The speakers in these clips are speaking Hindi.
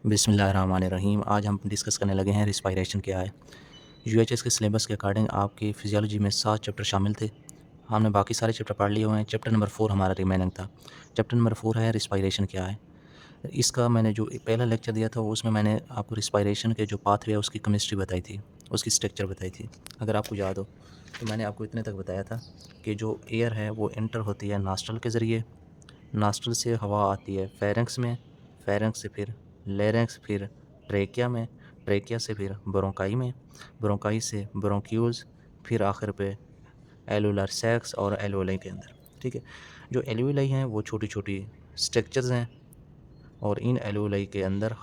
बिस्मिल्लाहिर्रहमानिर्रहीम। आज हम डिस्कस करने लगे हैं रिस्पायरेशन क्या है। यूएचएस के सिलेबस के अकॉर्डिंग आपकी फिजियोलॉजी में 7 चैप्टर शामिल थे। हमने बाकी सारे चैप्टर पढ़ लिए हुए हैं। चैप्टर नंबर 4 हमारा रिमेनिंग था। चैप्टर नंबर 4 है रिस्पायरेशन क्या है। इसका मैंने जो पहला लेक्चर दिया था उसमें मैंने आपको रिस्पायरेशन के जो पाथवे है उसकी केमिस्ट्री बताई थी, उसकी स्ट्रक्चर बताई थी। अगर आपको याद हो तो मैंने आपको इतने तक बताया था कि जो एयर है वो एंटर होती है नॉस्ट्रल के ज़रिए, नॉस्ट्रल से हवा आती है फेरेंक्स में, फेरेंक्स से फिर लेरेंक्स, फिर ट्रेकिया में, ट्रेकिया से फिर ब्रोंकाई में, ब्रोंकाई से ब्रोंक्यूल्स, फिर आखिर पे एलुलर सैक्स और एल्वोलाई के अंदर। ठीक है, जो एल्वोलाई हैं वो छोटी छोटी स्ट्रक्चर्स हैं और इन एल्वोलाई के अंदर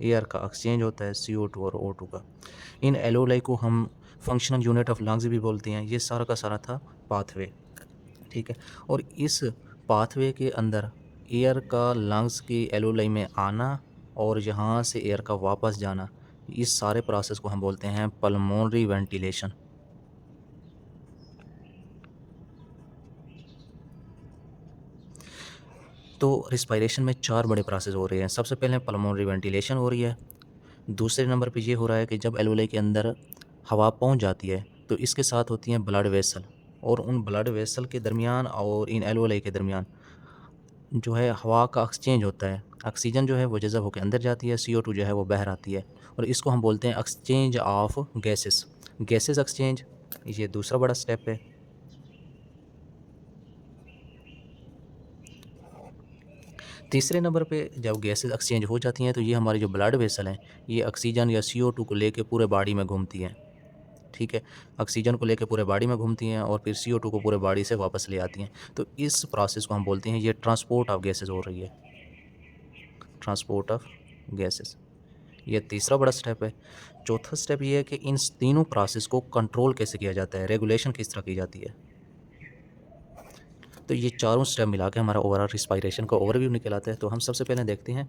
एयर का एक्सचेंज होता है CO2 और O2 का। इन एल्वोलाई को हम फंक्शनल यूनिट ऑफ लंग्स भी बोलते हैं। ये सारा का सारा था पाथवे। ठीक है, और इस पाथवे के अंदर एयर का लंग्स की एल्वोलाई में आना और यहाँ से एयर का वापस जाना, इस सारे प्रोसेस को हम बोलते हैं पल्मोनरी वेंटिलेशन। तो रिस्पायरेशन में 4 बड़े प्रोसेस हो रहे हैं। सबसे पहले पल्मोनरी वेंटिलेशन हो रही है। दूसरे नंबर पे ये हो रहा है कि जब एल्वोलाई के अंदर हवा पहुंच जाती है तो इसके साथ होती हैं ब्लड वेसल, और उन ब्लड वेसल के दरमियान और इन एल्वोलाई के दरमियान जो है हवा का एक्सचेंज होता है। ऑक्सीजन जो है वो जज़ब होकर अंदर जाती है, CO2 जो है वो बाहर आती है, और इसको हम बोलते हैं exchange of gases. Gases exchange, ये दूसरा बड़ा स्टेप है। तीसरे नंबर पे जब गैसेस एक्सचेंज हो जाती हैं तो ये हमारी जो ब्लड वेसल हैं ये ऑक्सीजन या CO2 को लेके पूरे बॉडी में घूमती हैं। ठीक है, ऑक्सीजन को लेके पूरे बॉडी में घूमती हैं और फिर CO2 को पूरे बॉडी से वापस ले आती हैं। तो इस प्रोसेस को हम बोलते हैं ये ट्रांसपोर्ट ऑफ गैसेस हो रही है, ट्रांसपोर्ट ऑफ गैसेस। ये तीसरा बड़ा स्टेप है। चौथा स्टेप ये है कि इन तीनों प्रोसेस को कंट्रोल कैसे किया जाता है, रेगुलेशन किस तरह की जाती है। तो ये चारों स्टेप मिला के हमारा ओवरऑल रिस्पायरेशन का ओवरव्यू निकल आता है। तो हम सबसे पहले देखते हैं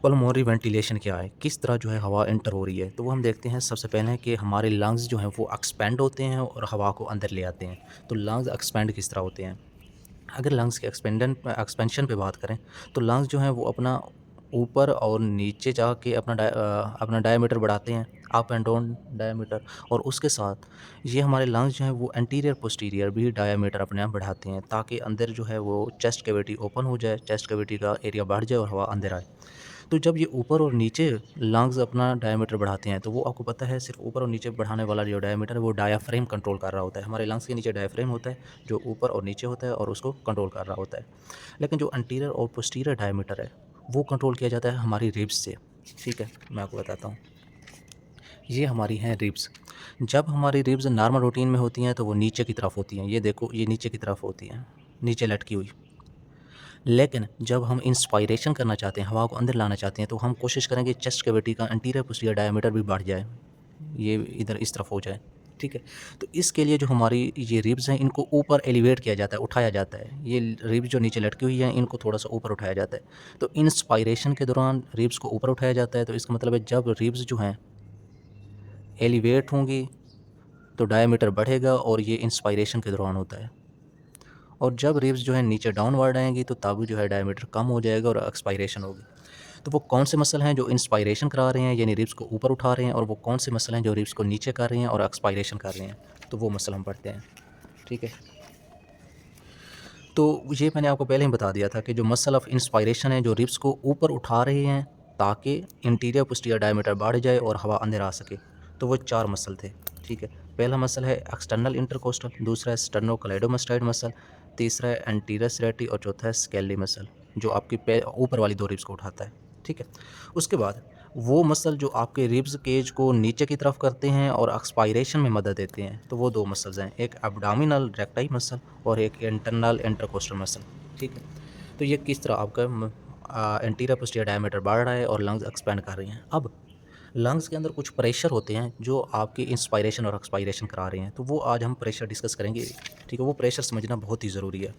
पल्मोनरी वेंटिलेशन क्या है, किस तरह जो है हवा एंटर हो रही है। तो वो हम देखते हैं सबसे पहले कि हमारे लंग्स जो हैं वो एक्सपेंड होते हैं और हवा को अंदर ले आते हैं। तो लंग्स एक्सपेंड किस तरह होते हैं, अगर लंग्स के एक्सपेंशन पे बात करें तो लंग्स जो हैं वो अपना ऊपर और नीचे जाके अपना डायमीटर बढ़ाते हैं, अप एंड डाउन डायमीटर, और उसके साथ ये हमारे लंग्स जो हैं वो एंटीरियर पोस्टीरियर भी डायमीटर अपने आप बढ़ाते हैं ताकि अंदर जो है वो चेस्ट कैविटी ओपन हो जाए, चेस्ट कैविटी का एरिया बढ़ जाए और हवा अंदर आए। तो जब ये ऊपर और नीचे लंग्स अपना डायमीटर बढ़ाते हैं तो वो आपको पता है सिर्फ ऊपर और नीचे बढ़ाने वाला जो डायमीटर है वो डायाफ्रेम कंट्रोल कर रहा होता है। हमारे लंग्स के नीचे डायाफ्रेम होता है जो ऊपर और नीचे होता है और उसको कंट्रोल कर रहा होता है। लेकिन जो अंटीरियर और पोस्टीरियर डायमीटर है वो कंट्रोल किया जाता है हमारी रिब्स से। ठीक है, मैं आपको बताता हूँ। ये हमारी हैं रिब्स। जब हमारी रिब्स नॉर्मल रूटीन में होती हैं तो वो नीचे की तरफ होती हैं। ये देखो, ये नीचे की तरफ होती हैं, नीचे लटकी हुई। लेकिन जब हम इंस्पायरेशन करना चाहते हैं, हवा को अंदर लाना चाहते हैं, तो हम कोशिश करेंगे चेस्ट कैविटी का एंटीरियर पोस्टीरियर डायमीटर भी बढ़ जाए, ये इधर इस तरफ हो जाए। ठीक है, तो इसके लिए जो हमारी ये रिब्स हैं इनको ऊपर एलिवेट किया जाता है, उठाया जाता है। ये रिब्स जो नीचे लटकी हुई हैं इनको थोड़ा सा ऊपर उठाया जाता है। तो इंस्पायरेशन के दौरान रिब्स को ऊपर उठाया जाता है। तो इसका मतलब है जब रिब्स जो हैं एलिवेट होंगी तो डायमीटर बढ़ेगा, और ये इंस्पायरेशन के दौरान होता है। और जब रिब्स जो है नीचे डाउनवर्ड आएंगी तो तब जो है डायमीटर कम हो जाएगा और एक्सपायरेशन होगी। तो वो कौन से मसल हैं जो इंस्पायरेशन करा रहे हैं यानी रिब्स को ऊपर उठा रहे हैं, और वो कौन से मसल हैं जो रिब्स को नीचे कर रहे हैं और एक्सपायरेशन कर रहे हैं। तो वो मसल हम पढ़ते हैं। ठीक है, तो ये मैंने आपको पहले ही बता दिया था कि जो मसल ऑफ इंस्पायरेशन है जो रिब्स को ऊपर उठा रहे हैं ताकि इंटीरियर पोस्टीरियर डायमीटर बढ़ जाए और हवा अंदर आ सके। तो वो 4 मसल थे। ठीक है, पहला मसल है एक्सटर्नल इंटरकोस्टल, दूसरा है स्टर्नोक्लेइडोमास्टाइड मसल, तीसरा है एंटीरियर सेरेटी, और चौथा है स्केली मसल जो आपकी ऊपर वाली 2 रिब्स को उठाता है। ठीक है, उसके बाद वो मसल जो आपके रिब्स केज को नीचे की तरफ करते हैं और एक्सपायरेशन में मदद देते हैं, तो वो 2 मसल्स हैं, एक एब्डोमिनल रेक्टाई मसल और एक इंटरनल इंटरकोस्टल मसल। ठीक है, तो ये किस तरह आपका एंटीरियर पोस्टीरियर डायमीटर बढ़ रहा है और लंग्स एक्सपेंड कर रही हैं। अब लंग्स के अंदर कुछ प्रेशर होते हैं जो आपकी इंस्पायरेशन और एक्सपायरेशन करा रहे हैं, तो वो आज हम प्रेशर डिस्कस करेंगे। ठीक है, वो प्रेशर समझना बहुत ही ज़रूरी है।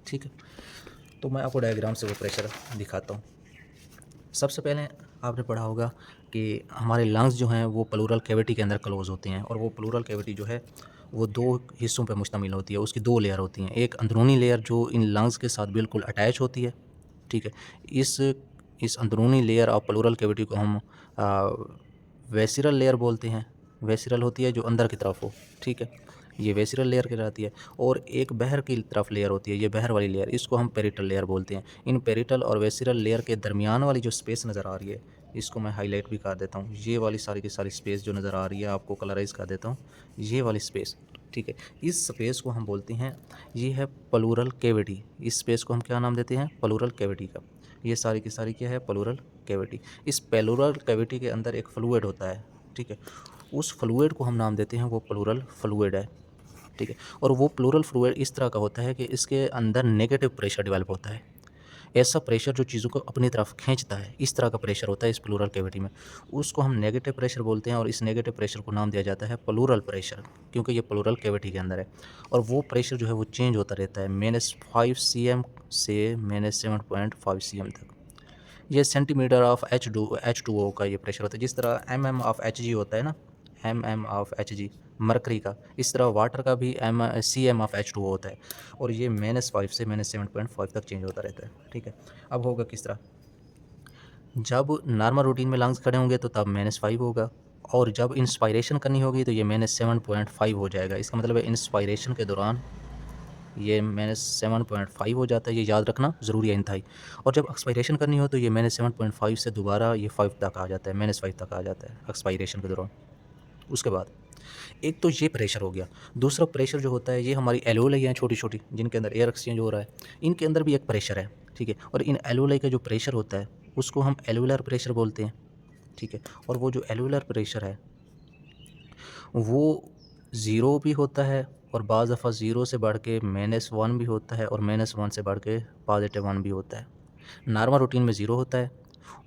ठीक है, तो मैं आपको डायग्राम से वो प्रेशर दिखाता हूँ। सबसे पहले आपने पढ़ा होगा कि हमारे लंग्स जो हैं वो प्लूरल कैविटी के अंदर क्लोज होते हैं, और वो प्लूरल कैविटी जो है वो 2 हिस्सों पे मुश्तमिल होती है। उसकी 2 लेयर होती हैं, एक अंदरूनी लेयर जो इन लंग्स के साथ बिल्कुल अटैच होती है। ठीक है, इस इस अंदरूनी लेयर ऑफ प्लूरल कैविटी को हम वेसिरल लेयर बोलते हैं। वेसिरल होती है जो अंदर की तरफ हो, ठीक है, ये वेसिरल लेयर कहलाती है। और एक बाहर की तरफ लेयर होती है, ये बाहर वाली लेयर, इसको हम पेरिटल लेयर बोलते हैं। इन पेरिटल और वेसिरल लेयर के दरमियान वाली जो स्पेस नज़र आ रही है, इसको मैं हाईलाइट भी कर देता हूँ। ये वाली सारी की सारी स्पेस जो नज़र आ रही है, आपको कलराइज कर देता हूँ, ये वाली स्पेस, ठीक है। इस स्पेस को हम बोलते हैं, ये है प्लूरल कैविटी। इस स्पेस को हम क्या नाम देते हैं? प्लूरल कैविटी का। ये सारी की सारी क्या है? Pleural cavity. इस प्लूरल कैविटी के अंदर एक फ्लूइड होता है, ठीक है। उस फ्लूइड को हम नाम देते हैं, वो प्लूरल फ्लूइड है, ठीक है। और वो प्लूरल फ्लूइड इस तरह का होता है कि इसके अंदर नेगेटिव प्रेशर डेवलप होता है। ऐसा प्रेशर जो चीज़ों को अपनी तरफ खींचता है, इस तरह का प्रेशर होता है इस प्लूरल कैविटी में, उसको हम नेगेटिव प्रेशर बोलते हैं। और इस नेगेटिव प्रेशर को नाम दिया जाता है प्लूरल प्रेशर, क्योंकि ये प्लूरल कैविटी के अंदर है। और वो प्रेशर जो है वो चेंज होता रहता है -5 cm से -7.5 cm तक। ये सेंटीमीटर ऑफ H2O का ये प्रेशर होता है। जिस तरह mm ऑफ Hg होता है ना, mm ऑफ Hg मरकरी का, इस तरह वाटर का भी cm ऑफ H2O होता है। और ये -5 से -7.5 तक चेंज होता रहता है, ठीक है। अब होगा किस तरह? जब नॉर्मल रूटीन में लंग्स खड़े होंगे तो तब -5 होगा, और जब इंस्पायरेशन करनी होगी तो ये -7.5 हो जाएगा। इसका मतलब है इंस्पायरेशन के दौरान ये -7.5 हो जाता है, ये याद रखना ज़रूरी है इंतहाई। और जब एक्सपायरेशन करनी हो तो ये -7.5 से दोबारा ये 5 तक आ जाता है, -5 तक आ जाता है एक्सपायरेशन के दौरान। उसके बाद एक तो ये प्रेशर हो गया। दूसरा प्रेशर जो होता है, ये हमारी एल्वेओलाई हैं छोटी-छोटी, जिनके अंदर एयर एक्सचेंज हो रहा है, इनके अंदर भी एक प्रेशर है, ठीक है। और इन एल्वेओलाई का जो प्रेशर होता है उसको हम एल्वेओलर प्रेशर बोलते हैं, ठीक है। और वो जो एल्वेओलर प्रेशर है वो 0 भी होता है, और बाज़ दफ़ा 0 से बढ़ के -1 भी होता है, और -1 से बढ़ के +1 भी होता है। नॉर्मल रूटीन में 0 होता है,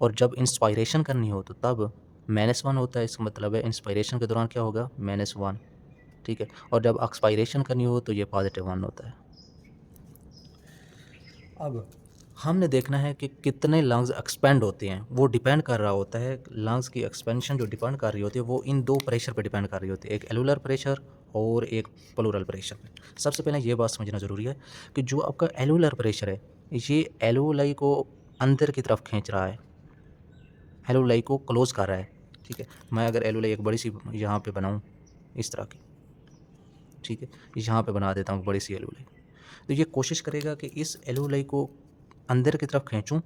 और जब इंस्पायरेशन करनी हो तो तब -1 होता है। इसका मतलब है इंस्पायरेशन के दौरान क्या होगा? -1, ठीक है। और जब एक्सपायरेशन करनी हो तो ये +1 होता है। अब हमने देखना है कि कितने लंग्स एक्सपेंड होते हैं, वो डिपेंड कर रहा होता है, लंग्स की एक्सपेंशन जो डिपेंड कर रही होती है वो इन 2 प्रेशर पे डिपेंड कर रही होती है, एक एल्वेओलर प्रेशर और एक प्लूरल प्रेशर पे। सबसे पहले ये बात समझना ज़रूरी है कि जो आपका एल्वेओलर प्रेशर है, ये एल्वेओलाई को अंदर की तरफ खींच रहा है, एल्वेओलाई को क्लोज़ कर रहा है, ठीक है। मैं अगर एल्वेओलाई एक बड़ी सी यहाँ पे बनाऊँ इस तरह की, ठीक है, यहाँ पे बना देता हूँ बड़ी सी एल्वेओलाई, तो ये कोशिश करेगा कि इस एल्वेओलाई को अंदर की तरफ खींचूँ,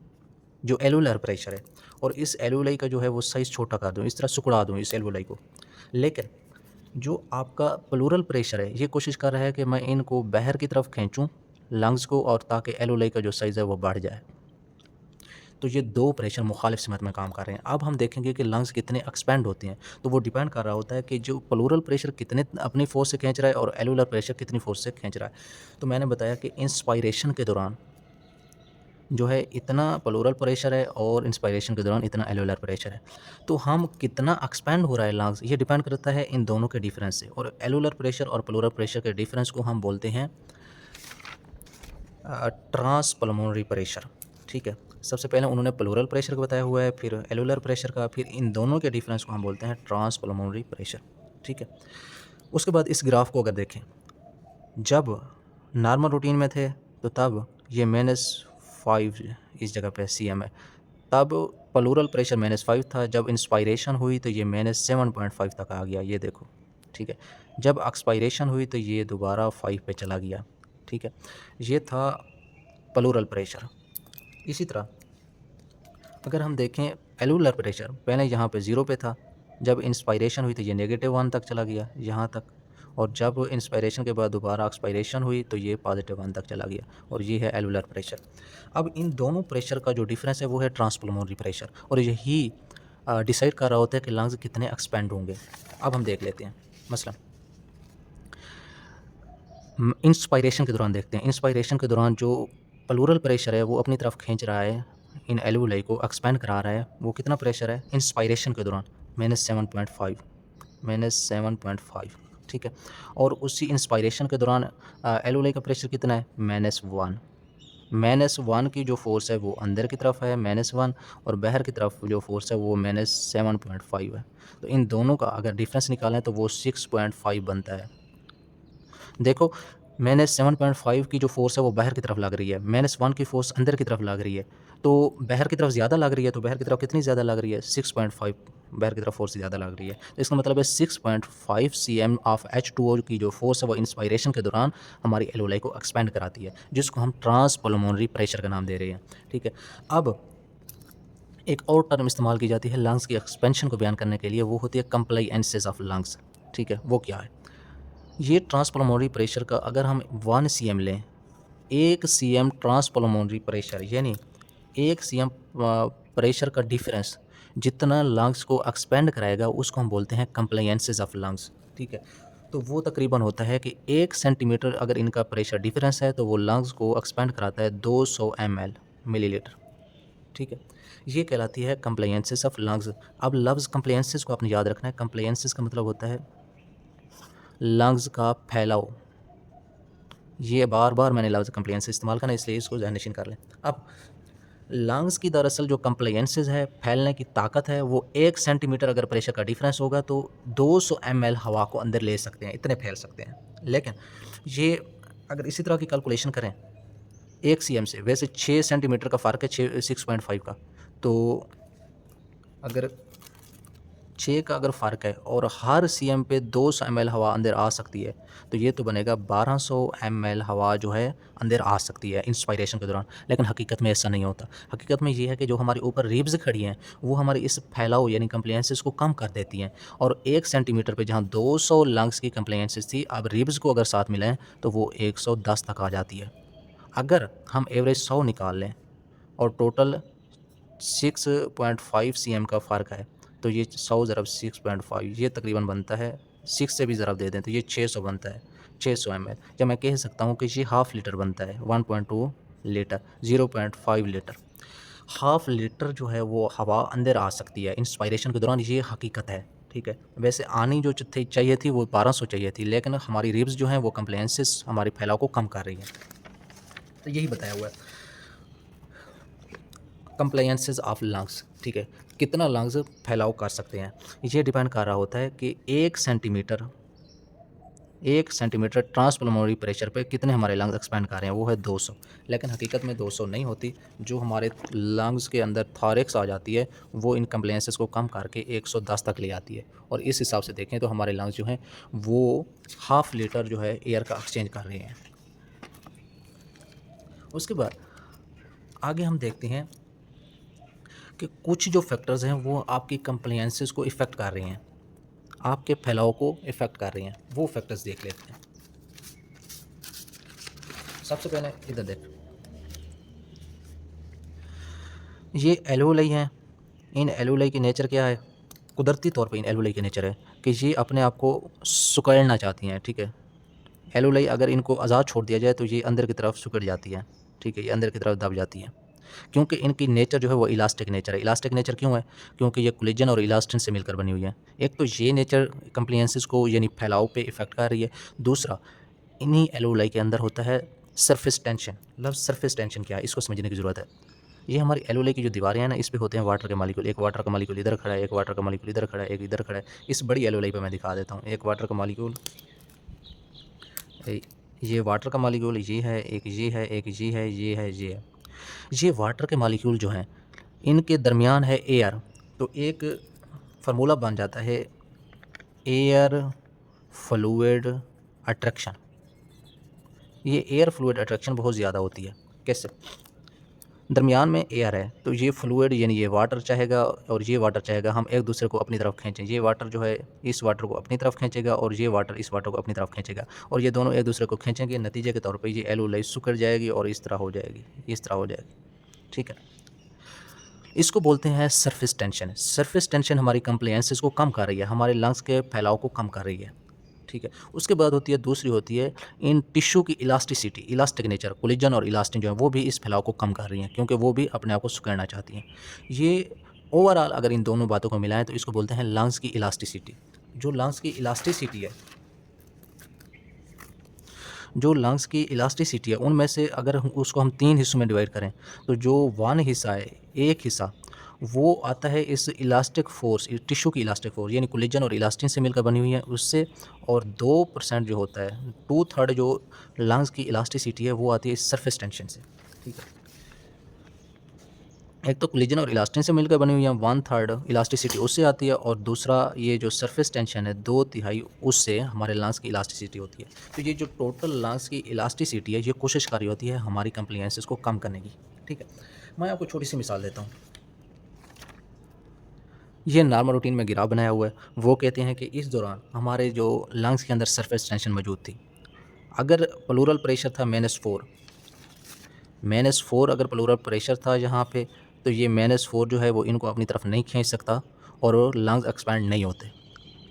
जो एल्वेओलर प्रेशर है, और इस एल्वेओलाई का जो है वो साइज़ छोटा कर दूँ, इस तरह सिकुड़ा दूँ इस एल्वेओलाई को। लेकिन जो आपका प्लूरल प्रेशर है, ये कोशिश कर रहा है कि मैं इनको बाहर की तरफ खींचूँ लंग्स को, और ताकि एल्वेओलाई का जो साइज़ है वो बढ़ जाए। तो ये 2 प्रेशर मुखालिफ सिमत में काम कर रहे हैं। अब हम देखेंगे कि लंग्स कितने एक्सपेंड होते हैं, तो वो डिपेंड कर रहा होता है कि जो प्लूरल प्रेशर कितने अपनी फ़ोर्स से खींच रहा है और एल्वेओलर प्रेशर कितनी फ़ोर्स से खींच रहा है। तो मैंने बताया कि इंस्पायरेशन के दौरान जो है इतना प्लूरल प्रेशर है, और इंस्पायरेशन के दौरान इतना एल्वेओलर प्रेशर है। तो हम कितना एक्सपेंड हो रहा है लंग्स, ये डिपेंड करता है इन दोनों के डिफरेंस से। और एल्वेओलर प्रेशर और प्लूरल प्रेशर के डिफरेंस को हम बोलते हैं ट्रांसपल्मोनरी प्रेशर, ठीक है। सबसे पहले उन्होंने प्लूरल प्रेशर का बताया हुआ है, फिर एल्वेओलर प्रेशर का, फिर इन दोनों के डिफरेंस को हम बोलते हैं ट्रांसपल्मोनरी प्रेशर, ठीक है। उसके बाद इस ग्राफ को अगर देखें, जब नॉर्मल रूटीन में थे तो तब ये -5 इस जगह पे cm है, तब प्लूरल प्रेशर -5 था। जब इंस्पायरेशन हुई तो ये -7.5 तक आ गया, ये देखो, ठीक है। जब एक्सपायरेशन हुई तो ये दोबारा 5 पे चला गया, ठीक है। ये था प्लूरल प्रेशर। इसी तरह अगर हम देखें एल्वेओलर प्रेशर, पहले यहाँ पे 0 पे था, जब इंस्पायरेशन हुई तो ये -1 तक चला गया, यहाँ तक। और जब इंस्पायरेशन के बाद दोबारा एक्सपायरेशन हुई तो ये +1 तक चला गया, और ये है एल्वेओलर प्रेशर। अब इन दोनों प्रेशर का जो डिफरेंस है वो है ट्रांसपल्मोनरी प्रेशर, और यही डिसाइड कर रहा होता है कि लंग्स कितने एक्सपेंड होंगे। अब हम देख लेते हैं, मसलन इंस्पायरेशन के दौरान देखते हैं। इंस्पायरेशन के दौरान जो प्लूरल प्रेशर है वो अपनी तरफ खींच रहा है, इन एल्वेओलाई को एक्सपेंड करा रहा है। वो कितना प्रेशर है इंस्पायरेशन के दौरान? -7.5, ठीक है। और उसी इंस्पायरेशन के दौरान एल्वेओलाई का प्रेशर कितना है? -1। -1 की जो फ़ोर्स है वो अंदर की तरफ है -1, और बाहर की तरफ जो फ़ोर्स है वो -7.5 है। तो इन दोनों का अगर डिफरेंस निकालें तो वो 6.5 बनता है। देखो, -7.5 की जो फ़ोर्स है वो बाहर की तरफ लग रही है, -1 की फ़ोर्स अंदर की तरफ लग रही है, तो बाहर की तरफ ज़्यादा लग रही है, तो बाहर की तरफ कितनी ज़्यादा लग रही है? 6.5 बाहर की तरफ फ़ोर्स ज़्यादा लग रही है। तो इसका मतलब है 6.5 सीएम ऑफ H2O की जो फ़ोर्स है वो इंस्पायरेशन के दौरान हमारी एलोलाई को एक्सपेंड कराती है, जिसको हम ट्रांसपल्मोनरी प्रेशर का नाम दे रहे हैं, ठीक है। अब एक और टर्म इस्तेमाल की जाती है लंग्स की एक्सपेंशन को बयान करने के लिए, वो होती है कंप्लायंसेस ऑफ लंग्स, ठीक है। वो क्या है? ये ट्रांसपल्मोनरी प्रेशर का अगर हम 1 सीएम लें, 1 सीएम ट्रांसपल्मोनरी प्रेशर यानी 1 सीएम प्रेशर का डिफरेंस जितना लंग्स को एक्सपेंड कराएगा उसको हम बोलते हैं कंप्लायंसेस ऑफ लंग्स, ठीक है। तो वो तकरीबन होता है कि 1 सेंटीमीटर अगर इनका प्रेशर डिफरेंस है तो वो लंग्स को एक्सपेंड कराता है 200 ml मिलीलीटर, ठीक है। ये कहलाती है कंप्लायंसेस ऑफ लंग्स। अब लफ्ज़ कंप्लायंसेस को आपने याद रखना है, कंप्लायंसेस का मतलब होता है लंग्स का फैलाव। ये बार-बार मैंने लफ्ज़ कंप्लायंस इस्तेमाल करना इसलिए इसको ज़हननशीन कर लें। अब लंग्स की दरअसल जो कंप्लायंसेस है, फैलने की ताकत है, वो 1 सेंटीमीटर अगर प्रेशर का डिफरेंस होगा तो 200 ml हवा को अंदर ले सकते हैं, इतने फैल सकते हैं। लेकिन ये अगर इसी तरह की कैलकुलेशन करें 1 सीएम से, वैसे 6 सेंटीमीटर का फ़र्क है 6.5 का, तो अगर 6 का अगर फ़र्क है और हर सीएम पे 200 ml हवा अंदर आ सकती है, तो ये तो बनेगा 1200 ml हवा जो है अंदर आ सकती है इंस्पायरेशन के दौरान। लेकिन हकीकत में ऐसा नहीं होता। हकीकत में ये है कि जो हमारे ऊपर रिब्स खड़ी हैं, वो हमारे इस फैलाव यानी कंप्लायंसेस को कम कर देती हैं और 1 सेंटीमीटर पे जहाँ 200 लंग्स की कंप्लायंसेस थी, अब रिब्स को अगर साथ मिलाएँ तो वो 110 तक आ जाती है। अगर हम एवरेज 100 निकाल लें और टोटल 6.5 सीएम का फ़र्क है, तो ये 100 ज़रब 6.5 ये तकरीबन बनता है, 6 से भी ज़रब दे दें तो ये 600 बनता है, 600 ml। या मैं कह सकता हूँ कि ये हाफ़ लीटर बनता है, 1.2 लीटर, 0.5 लीटर। हाफ़ लीटर जो है वो हवा अंदर आ सकती है इंस्पायरेशन के दौरान, ये हकीकत है, ठीक है। वैसे आनी जो चाहिए थी वो 1200 चाहिए थी, लेकिन हमारी रिब्स जो हैं वो कंप्लायंसेस हमारे फैलाव को कम कर रही हैं। तो यही बताया हुआ है कंप्लायंसेस ऑफ लंग्स, ठीक है। कितना लंग्स फैलाव कर सकते हैं, ये डिपेंड कर रहा होता है कि 1 सेंटीमीटर ट्रांसपल्मोनरी प्रेशर पे कितने हमारे लंग्स एक्सपेंड कर रहे हैं, वो है 200। लेकिन हकीकत में 200 नहीं होती, जो हमारे लंग्स के अंदर थॉरैक्स आ जाती है वो इन कंप्लायंसेस को कम करके 110 तक ले आती है। और इस हिसाब से देखें तो हमारे लंग्स जो हैं वो हाफ़ लीटर जो है एयर का एक्सचेंज कर रहे हैं। उसके बाद आगे हम देखते हैं कि कुछ जो फैक्टर्स हैं वो आपकी कंप्लायंसेस को इफ़ेक्ट कर रहे हैं, आपके फैलाव को इफ़ेक्ट कर रहे हैं, वो फैक्टर्स देख लेते हैं। सबसे पहले इधर देख, ये एल्वेओलाई हैं। इन एल्वेओलाई की नेचर क्या है? कुदरती तौर पे इन एल्वेओलाई की नेचर है कि ये अपने आप को सिकुड़ना चाहती हैं, ठीक है। एल्वेओलाई अगर इनको आज़ाद छोड़ दिया जाए तो ये अंदर की तरफ सिकुड़ जाती है, ठीक है, ये अंदर की तरफ दब जाती हैं। क्योंकि इनकी नेचर जो है वो इलास्टिक नेचर है। इलास्टिक नेचर क्यों है? क्योंकि ये कोलेजन और इलास्टिन से मिलकर बनी हुई है। एक तो ये नेचर कंप्लायंसेस को यानी फैलाव पे इफ़ेक्ट कर रही है। दूसरा, इन्हीं एल्वेओलाई के अंदर होता है सरफेस टेंशन। लफ्ज़ सरफेस टेंशन क्या है, इसको समझने की ज़रूरत है। ये हमारी एल्वेओलाई की जो दीवारें हैं ना, इस पे होते हैं वाटर के मॉलिक्यूल। एक वाटर का मॉलिक्यूल इधर खड़ा है, एक वाटर का मॉलिक्यूल इधर खड़ा है, एक इधर खड़ा है। इस बड़ी एल्वेओलाई पे मैं दिखा देता हूँ। एक वाटर का मॉलिक्यूल, ये वाटर का मॉलिक्यूल ये है, एक ये है, एक ये है, ये है, ये है। ये वाटर के मॉलिक्यूल जो हैं इनके दरमियान है एयर, तो एक फार्मूला बन जाता है एयर फ्लूइड अट्रैक्शन। ये एयर फ्लूइड अट्रैक्शन बहुत ज़्यादा होती है। कैसे? दरमियान में एयर है तो ये फ्लूइड यानी ये वाटर चाहेगा और ये वाटर चाहेगा हम एक दूसरे को अपनी तरफ खींचें। ये वाटर जो है इस वाटर को अपनी तरफ खींचेगा और ये वाटर इस वाटर को अपनी तरफ खींचेगा और ये दोनों एक दूसरे को खींचेंगे। नतीजे के तौर पे ये एल्वेओलाई सिकुड़ जाएगी और इस तरह हो जाएगी, इस तरह हो जाएगी, ठीक है। इसको बोलते हैं सरफेस टेंशन। सरफेस टेंशन हमारी कंप्लायंसेस को कम कर रही है, हमारे लंग्स के फैलाव को कम कर रही है, ठीक है। उसके बाद होती है दूसरी होती है इन टिश्यू की इलास्टिसिटी, इलास्टिक नेचर। कोलेजन और इलास्टिन जो है वो भी इस फैलाव को कम कर रही हैं क्योंकि वो भी अपने आप को सिकुड़ना चाहती हैं। ये ओवरऑल अगर इन दोनों बातों को मिलाएं तो इसको बोलते हैं लंग्स की इलास्टिसिटी। जो लंग्स की इलास्टिसिटी है, जो लंग्स की इलास्टिसिटी है उनमें से अगर उसको हम 3 हिस्सों में डिवाइड करें तो जो 1 हिस्सा है, एक हिस्सा वो आता है इस इलास्टिक फ़ोर्स, टिश्यू की इलास्टिक फ़ोर्स यानी कोलेजन और इलास्टिन से मिलकर बनी हुई है उससे, और 2% जो होता है, 2/3 जो लंग्स की इलास्टिसिटी है वो आती है इस सरफेस टेंशन से। ठीक है, एक तो कोलेजन और इलास्टिन से मिलकर बनी हुई है, 1/3 इलास्टिसिटी उससे आती है, और दूसरा ये जो सरफेस टेंशन है 2/3 उससे हमारे लंग्स की इलास्टिसिटी होती है। तो ये जो टोटल लंग्स की इलास्टिसिटी है ये कोशिश कर रही होती है हमारी कंप्लायंसेस को कम करने की। ठीक है, मैं आपको छोटी सी मिसाल देता हूँ। ये नॉर्मल रूटीन में ग्राफ बनाया हुआ है। वो कहते हैं कि इस दौरान हमारे जो लंग्स के अंदर सरफेस टेंशन मौजूद थी, अगर प्लूरल प्रेशर था -4, -4 अगर प्लूरल प्रेशर था यहाँ पे, तो ये -4 जो है वो इनको अपनी तरफ नहीं खींच सकता और लंग्स एक्सपैंड नहीं होते।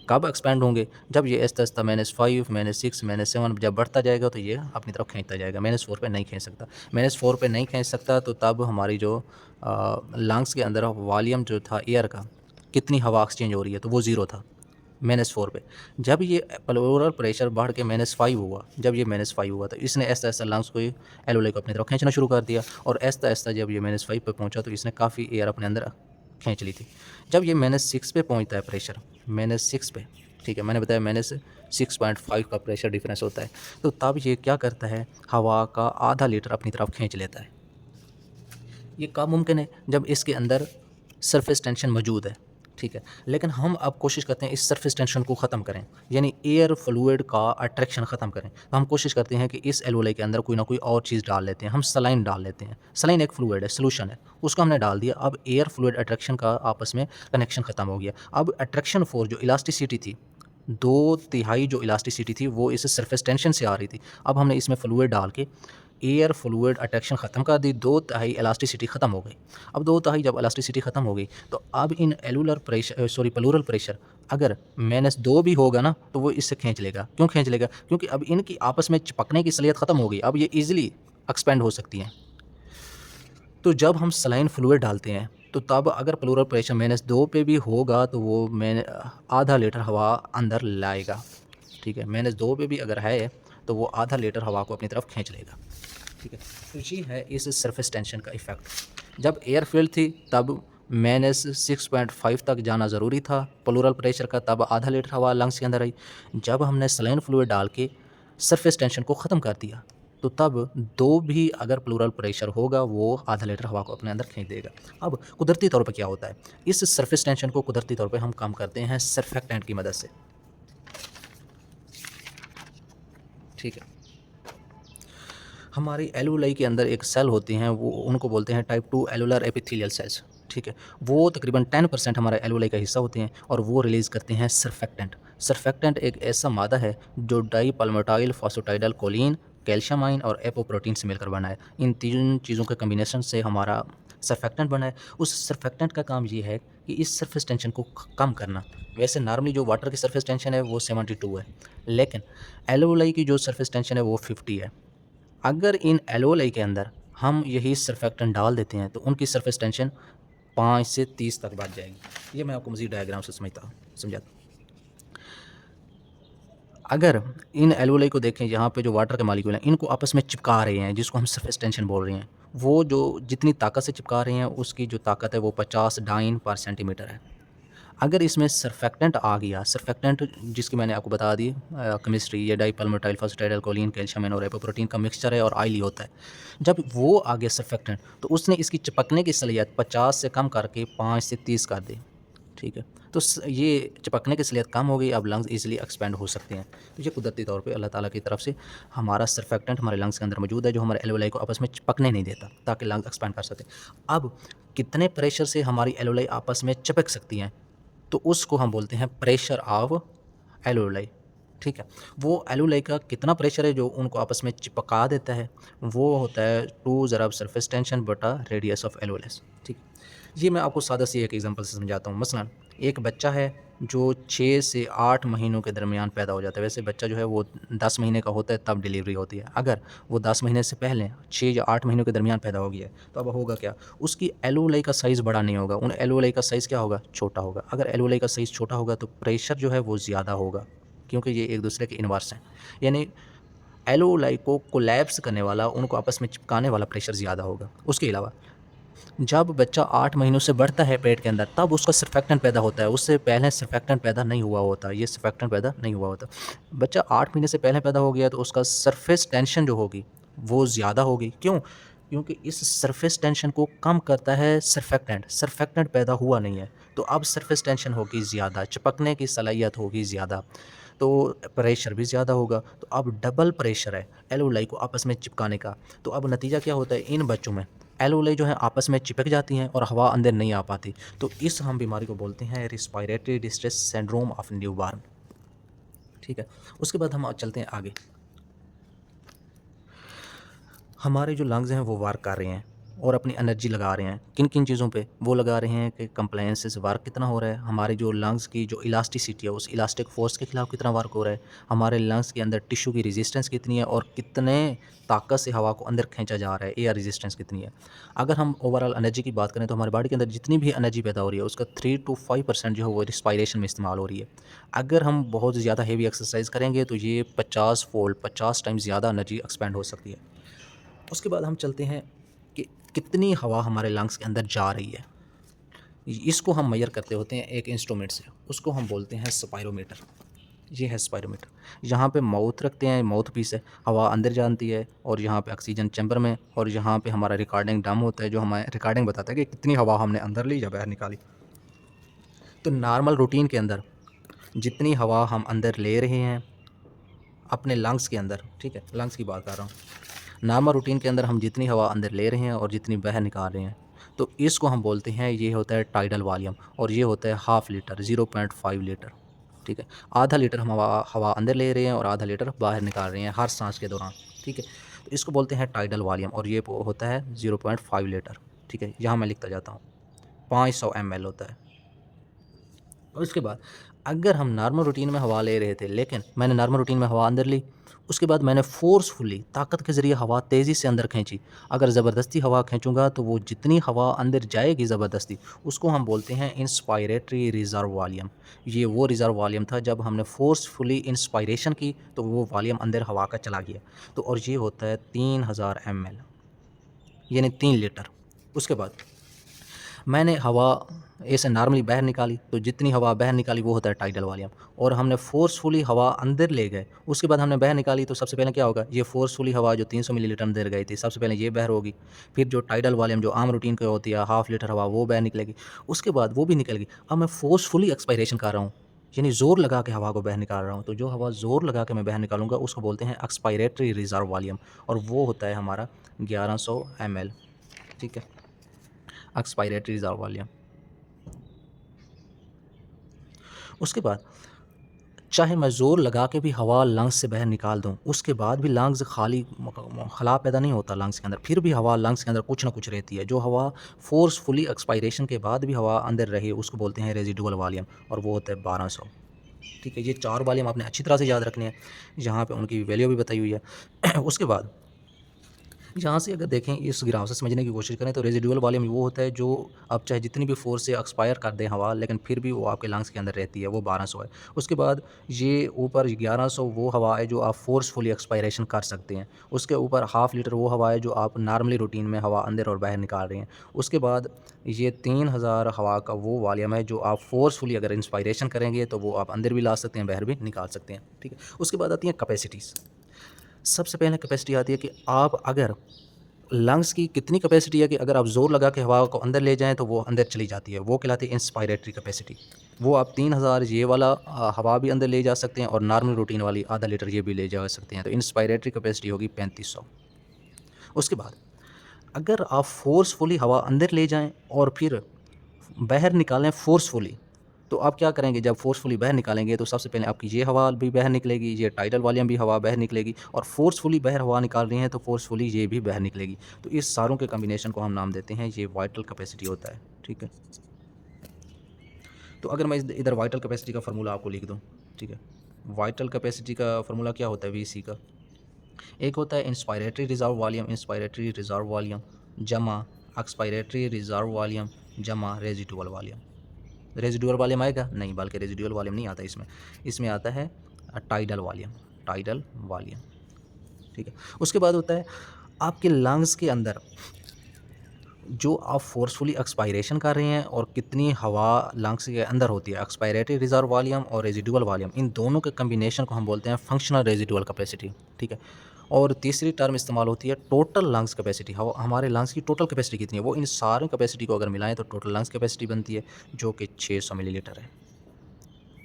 कब एक्सपैंड होंगे? जब ये आहिस्ता-आहिस्ता -5, -6, -7 जब बढ़ता जाएगा तो ये अपनी तरफ खींचता जाएगा। -4 पे नहीं खींच सकता। -4 पे नहीं खींच सकता तो तब हमारी जो लंग्स के अंदर वॉल्यूम जो था एयर का, कितनी हवा एक्सचेंज हो रही है, तो वो ज़ीरो था -4 पे। जब ये प्लूरल प्रेशर बढ़ के -5 हुआ, जब ये -5 हुआ तो इसने आहिस्ता-आहिस्ता लंग्स को, एल्वेओलाई को अपनी तरफ खींचना शुरू कर दिया, और आहिस्ता-आहिस्ता जब ये -5 पे पहुँचा तो इसने काफ़ी एयर अपने अंदर खींच ली थी। जब ये -6 पे पहुँचता है प्रेशर, -6 पे, ठीक है, मैंने बताया -6.5 का प्रेशर डिफरेंस होता है, तो तब ये क्या करता है, हवा का आधा लीटर अपनी तरफ खींच लेता है। ये कब मुमकिन है? जब इसके अंदर सरफेस टेंशन मौजूद है। ठीक है, लेकिन हम अब कोशिश करते हैं इस सरफेस टेंशन को ख़त्म करें, यानी एयर फ्लूइड का अट्रैक्शन ख़त्म करें। तो हम कोशिश करते हैं कि इस एल्वेओलाई के अंदर कोई ना कोई और चीज़ डाल लेते हैं, हम सलाइन डाल लेते हैं। सलाइन एक फ्लूइड है, सॉल्यूशन है, उसको हमने डाल दिया। अब एयर फ्लूइड अट्रैक्शन का आपस में कनेक्शन ख़त्म हो गया। अब अट्रैक्शन फोर्स जो इलास्टिसिटी थी, 2/3 जो इलास्टिसिटी थी वो इस सरफेस टेंशन से आ रही थी। अब हमने इसमें फ्लूइड डाल के एयर फ्लूइड अट्रैक्शन ख़त्म कर दी, 2/3 इलास्टिसिटी ख़त्म हो गई। अब 2/3 जब इलास्टिसिटी ख़त्म हो गई तो अब इन एलुलर प्रेशर, प्लूरल प्रेशर अगर -2 भी होगा ना तो वो इससे खींच लेगा। क्यों खींच लेगा? क्योंकि अब इनकी आपस में चिपकने की सलियत ख़त्म हो गई, अब ये ईज़िली एक्सपेंड हो सकती हैं। तो जब हम सलाइन फ्लूइड डालते हैं तो तब अगर प्लूरल प्रेशर -2 पे भी होगा तो वो आधा लीटर हवा अंदर लाएगा। ठीक है, -2 पे भी अगर है तो वो आधा लीटर हवा को अपनी तरफ खींच लेगा। ठीक है, तो ये है इस सरफेस टेंशन का इफ़ेक्ट। जब एयर फील्ड थी तब -6.5 तक जाना ज़रूरी था प्लूरल प्रेशर का, तब आधा लीटर हवा लंग्स के अंदर आई। जब हमने सलाइन फ्लूइड डाल के सरफेस टेंशन को ख़त्म कर दिया तो तब 2 भी अगर प्लूरल प्रेशर होगा वो आधा लीटर हवा को अपने अंदर खींच देगा। अब कुदरती तौर पे क्या होता है, इस सरफेस टेंशन को कुदरती तौर पे हम कम करते हैं सर्फेक्टेंट की मदद से। ठीक है, हमारी एल्वेओलाई के अंदर एक सेल होती हैं, वो उनको बोलते हैं टाइप 2 एलुलर एपिथेलियल सेल्स। ठीक है, वो तकरीबन 10% हमारे एल्वेओलाई का हिस्सा होते हैं और वो रिलीज़ करते हैं सर्फेक्टेंट। सर्फेक्टेंट एक ऐसा मादा है जो डाईपल्मेटाइल फॉस्फेटाइडल कोलिन, कैल्शियम आयन और एपोप्रोटीन से मिलकर बना है। इन 3 चीज़ों के कॉम्बिनेशन से हमारा सर्फेक्टेंट बना है। उस सर्फेक्टेंट का काम ये है कि इस सरफेस टेंशन को कम करना। वैसे नॉर्मली जो वाटर की सरफेस टेंशन है वो 72 है, लेकिन एल्वेओलाई की जो सरफेस टेंशन है वो 50 है। अगर इन एल्वेओलाई के अंदर हम यही सर्फेक्टेंट डाल देते हैं तो उनकी सरफेस टेंशन 5 से 30 तक बढ़ जाएगी। ये मैं आपको मज़ीद डायग्राम से समझाता हूँ। अगर इन एल्वेओलाई को देखें, यहाँ पे जो वाटर के मॉलिक्यूल हैं इनको आपस में चिपका रहे हैं, जिसको हम सरफेस टेंशन बोल रहे हैं, वो जो जितनी ताकत से चिपका रहे हैं उसकी जो ताकत है वो 50 डाइन पर सेंटीमीटर है। अगर इसमें सर्फेक्टेंट आ गया, सर्फेक्टेंट जिसकी मैंने आपको बता दी केमिस्ट्री, ये डाईपल्मेटाइल फॉस्फेटाइडल कोलिन, कैल्शियम आयन और एपोप्रोटीन का मिक्सचर है और ऑयली होता है। जब वो आ गया सर्फेक्टेंट तो उसने इसकी चिपकने की सलाहियत 50 से कम करके 5 से 30 कर दी। ठीक है, तो ये चिपकने की सलाहियत कम हो गई, अब लंग्स ईजिली एक्सपेंड हो सकते हैं। तो ये कुदरती तौर पे अल्लाह ताला की तरफ से हमारा सर्फेक्टेंट हमारे लंग्स के अंदर मौजूद है जो हमारे एल्वेओलाई को आपस में चिपकने नहीं देता ताकि लंग्स एक्सपेंड कर सकें। अब कितने प्रेशर से हमारी एल्वेओलाई आपस में चिपक सकती हैं तो उसको हम बोलते हैं प्रेशर ऑफ एल्वेओलाई। ठीक है, वो एल्वेओलाई का कितना प्रेशर है जो उनको आपस में चिपका देता है, वो होता है 2 ज़रब सरफेस टेंशन बटा रेडियस ऑफ एल्वेओलस। ठीक, ये मैं आपको सादा सी एक एग्जांपल से समझाता हूँ। मसलन एक बच्चा है जो 6 से 8 महीनों के दरमियान पैदा हो जाता है। वैसे बच्चा जो है वो 10 महीने का होता है तब डिलीवरी होती है। अगर वो 10 महीने से पहले 6 या 8 महीनों के दरमियान पैदा हो गया है तो अब होगा क्या, उसकी एल्वेओलाई का साइज़ बड़ा नहीं होगा, उन एल्वेओलाई का साइज़ क्या होगा, छोटा होगा। अगर एल्वेओलाई का साइज़ छोटा होगा तो प्रेशर जो है वो ज़्यादा होगा क्योंकि ये एक दूसरे के इन्वर्स हैं। यानी एल्वेओलाई को कोलैप्स करने वाला, उनको आपस में चिपकाने वाला प्रेशर ज़्यादा होगा। उसके अलावा जब बच्चा 8 महीनों से बढ़ता है पेट के अंदर तब उसका सर्फेक्टेंट पैदा होता है, उससे पहले सर्फेक्टेंट पैदा नहीं हुआ होता, ये सर्फेक्टेंट पैदा नहीं हुआ होता। बच्चा 8 महीने से पहले पैदा हो गया तो उसका सरफेस टेंशन जो होगी वो ज़्यादा होगी। क्यों? क्योंकि इस सरफेस टेंशन को कम करता है सर्फेक्टेंट, सर्फेक्टेंट पैदा हुआ नहीं है, तो अब सरफेस टेंशन होगी ज़्यादा, चिपकने की सलाहियत होगी ज़्यादा, तो प्रेशर भी ज़्यादा होगा। तो अब डबल प्रेशर है एलोलाई को आपस में चिपकाने का। तो अब नतीजा क्या होता है, इन बच्चों में एलोलाई जो है आपस में चिपक जाती हैं और हवा अंदर नहीं आ पाती। तो इस हम बीमारी को बोलते हैं respiratory distress syndrome of newborn. ठीक है, उसके बाद हम चलते हैं आगे। हमारे जो लंग्स हैं वो वर्क कर रहे हैं और अपनी एनर्जी लगा रहे हैं किन किन चीज़ों पे, वो लगा रहे हैं कि कंप्लायंस से वर्क कितना हो रहा है, हमारे जो लंग्स की जो इलास्टिसिटी है उस इलास्टिक फोर्स के खिलाफ कितना वर्क हो रहा है, हमारे लंग्स के अंदर टिश्यू की रेजिस्टेंस कितनी है और कितने ताकत से हवा को अंदर खींचा जा रहा है, एयर रेजिस्टेंस कितनी है। अगर हम ओवरऑल एनर्जी की बात करें तो हमारी बॉडी के अंदर जितनी भी एनर्जी पैदा हो रही है उसका 3 to 5% जो है वो रिस्पायरेशन में इस्तेमाल हो रही है। अगर हम बहुत ज़्यादा हेवी एक्सरसाइज करेंगे तो ये 50 फोल्ड 50 टाइम्स ज़्यादा एनर्जी एक्सपेंड हो सकती है। उसके बाद हम चलते हैं कि कितनी हवा हमारे लंग्स के अंदर जा रही है। इसको हम मेजर करते होते हैं एक इंस्ट्रूमेंट से, उसको हम बोलते हैं स्पायरोमीटर। ये है स्पायरोमीटर। यहाँ पे माउथ रखते हैं, माउथ पीस है, हवा अंदर जानती है और यहाँ पे ऑक्सीजन चैम्बर में, और यहाँ पे हमारा रिकॉर्डिंग ड्रम होता है जो हमें रिकॉर्डिंग बताता है कि कितनी हवा हमने अंदर ली या बाहर निकाली। तो नॉर्मल रूटीन के अंदर जितनी हवा हम अंदर ले रहे हैं अपने लंग्स के अंदर, ठीक है, लंग्स की बात कर रहा हूँ, नॉर्मल रूटीन के अंदर हम जितनी हवा अंदर ले रहे हैं और जितनी बाहर निकाल रहे हैं, तो इसको हम बोलते हैं, ये होता है टाइडल वॉल्यूम, और ये होता है हाफ़ लीटर 0.5 लीटर। ठीक है, आधा लीटर हम हवा हवा अंदर ले रहे हैं और आधा लीटर बाहर निकाल रहे हैं हर सांस के दौरान। ठीक है, तो इसको बोलते हैं टाइडल वॉल्यूम और ये होता है 0.5 लीटर। ठीक है, यहाँ मैं लिखता जाता हूँ 500 ml होता है। और उसके बाद अगर हम नॉर्मल रूटीन में हवा ले रहे थे, लेकिन मैंने नॉर्मल रूटीन में हवा अंदर ली, उसके बाद मैंने फ़ोर्सफुली ताकत के ज़रिए हवा तेज़ी से अंदर खींची। अगर ज़बरदस्ती हवा खींचूँगा तो वो जितनी हवा अंदर जाएगी ज़बरदस्ती, उसको हम बोलते हैं इंस्पायरेटरी रिज़र्व वॉल्यूम। ये वो रिज़र्व वॉल्यूम था जब हमने फ़ोर्सफुली इंस्पायरेशन की तो वो वॉल्यूम अंदर हवा का चला गया। तो और ये होता है 3000 ml, यानी 3 लीटर। उसके बाद मैंने हवा ऐसे नॉर्मली बाहर निकाली, तो जितनी हवा बाहर निकाली वो होता है टाइडल वॉल्यूम, और हमने फ़ोर्सफुली हवा अंदर ले गए, उसके बाद हमने बाहर निकाली, तो सबसे पहले क्या होगा, ये फ़ोर्सफुली हवा जो 300 मिलीलीटर अंदर गई थी, सबसे पहले ये बाहर होगी, फिर जो टाइडल वॉल्यूम जो आम रूटीन की होती है हाफ़ लीटर हवा वो बाहर निकलेगी, उसके बाद वो भी निकल गई। अब मैं फ़ोर्सफुली एक्सपायरेशन कर रहा हूँ, यानी ज़ोर लगा के हवा को बाहर निकाल रहा हूँ, तो जो हवा ज़ोर लगा के मैं बाहर निकालूंगा उसको बोलते हैं एक्सपायरेटरी रिज़र्व वॉल्यूम, और वो होता है हमारा 1100 ml। ठीक है, एक्सपायरेटरी रिज़र्व वॉल्यूम। उसके बाद चाहे मैं ज़ोर लगा के भी हवा लंग्स से बाहर निकाल दूं, उसके बाद भी लंग्स खाली खला पैदा नहीं होता लंग्स के अंदर, फिर भी हवा लंग्स के अंदर कुछ ना कुछ रहती है। जो हवा फोर्सफुली एक्सपायरेशन के बाद भी हवा अंदर रही उसको बोलते हैं रेजिडुअल वॉल्यूम, और वो होता है 1200। ठीक है, ये 4 वॉल्यूम आपने अच्छी तरह से याद रखने हैं, यहाँ पे उनकी वैल्यू भी बताई हुई है। उसके बाद यहाँ से अगर देखें, इस ग्राफ से समझने की कोशिश करें, तो रेजिडुअल वॉल्यूम वो होता है जो आप चाहे जितनी भी फोर्स से एक्सपायर कर दें हवा, लेकिन फिर भी वो आपके लंग्स के अंदर रहती है, वो 1200 है। उसके बाद ये ऊपर 1100 वो हवा है जो आप फोर्सफुली एक्सपायरेशन कर सकते हैं। उसके ऊपर हाफ़ लीटर वो हवा है जो आप नॉर्मली रूटीन में हवा अंदर और बाहर निकाल रहे हैं। उसके बाद ये 3000 हवा का वो वॉल्यूम है जो आप फोर्सफुली अगर इंस्पायरेशन करेंगे तो वो आप अंदर भी ला सकते हैं, बाहर भी निकाल सकते हैं। ठीक है, उसके बाद आती हैं कैपेसिटीज़। सबसे पहले कैपेसिटी आती है कि आप अगर लंग्स की कितनी कैपेसिटी है कि अगर आप ज़ोर लगा के हवा को अंदर ले जाएँ तो वो अंदर चली जाती है, वो कहलाती है इंस्पायरेटरी कैपेसिटी। वो आप 3000 ये वाला हवा भी अंदर ले जा सकते हैं और नॉर्मल रूटीन वाली आधा लीटर ये भी ले जा सकते हैं, तो इंस्पायरेटरी कैपेसिटी होगी 3500। उसके बाद अगर आप फ़ोर्सफुली हवा अंदर ले जाएँ और फिर बाहर निकालें फ़ोर्सफुली, तो आप क्या करेंगे, जब फ़ोर्सफुली बाहर निकालेंगे तो सबसे पहले आपकी ये हवा भी बाहर निकलेगी, ये टाइडल वॉल्यूम भी हवा बाहर निकलेगी, और फ़ोर्सफुली बाहर हवा निकाल रहे हैं तो फ़ोर्सफुली ये भी बाहर निकलेगी। तो इस सारों के कॉम्बिनेशन को हम नाम देते हैं, ये वाइटल कैपेसिटी होता है। ठीक है, तो अगर मैं इधर वाइटल कैपेसिटी का फार्मूला आपको लिख दूँ, ठीक है, वाइटल कैपेसिटी का फार्मूला क्या होता है, वीसी का एक होता है inspiratory reserve volume, inspiratory reserve volume जमा एक्सपायरेटरी रिज़र्व वॉल्यूम जमा रेजिडुअल वॉल्यूम। रेजिडुअल वॉल्यूम आएगा नहीं, बल्कि रेजिडुअल वॉल्यूम नहीं आता इसमें, इसमें आता है टाइडल वॉल्यूम, टाइडल वॉल्यूम। ठीक है, उसके बाद होता है आपके लंग्स के अंदर जो आप फोर्सफुली एक्सपायरेशन कर रहे हैं और कितनी हवा लंग्स के अंदर होती है, एक्सपायरेटरी रिजर्व वॉल्यूम और रेजिडुअल वॉल्यूम, इन दोनों के कम्बिनेशन को हम बोलते हैं फंक्शनल रेजिडुअल कैपेसिटी, ठीक है। और तीसरी टर्म इस्तेमाल होती है टोटल लंग्स कैपेसिटी। हमारे लंग्स की टोटल कैपेसिटी कितनी है, वो इन सारे कैपेसिटी को अगर मिलाएं तो टोटल लंग्स कैपेसिटी बनती है, जो कि 600 मिलीलीटर है,